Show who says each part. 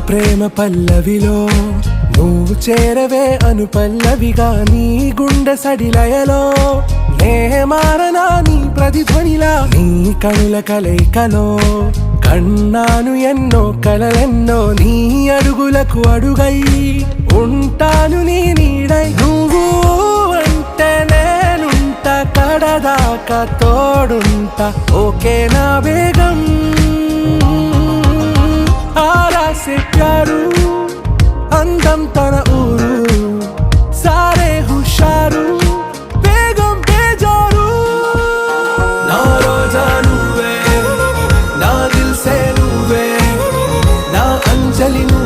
Speaker 1: ప్రేమ పల్లవిలో నువ్వు చేరవే అను పల్లవిగా నీ గుండె సడిలయలో నే మారనా నీ ప్రతిధ్వనిలా నీ కనుల కలయికలో కన్నాను ఎన్నో కలలెన్నో నీ అడుగులకు అడుగై ఉంటాను నీ నీడై నువ్వు అంటే నేనుంట కడదాకా తోడుంటా ఓకే నా బేగం आरा से प्यारू अंदम तन ऊरू सारे हुशारू बेगम बेजारू ना रोजा नुवे ना दिल से नुवे ना अंजलि नुवे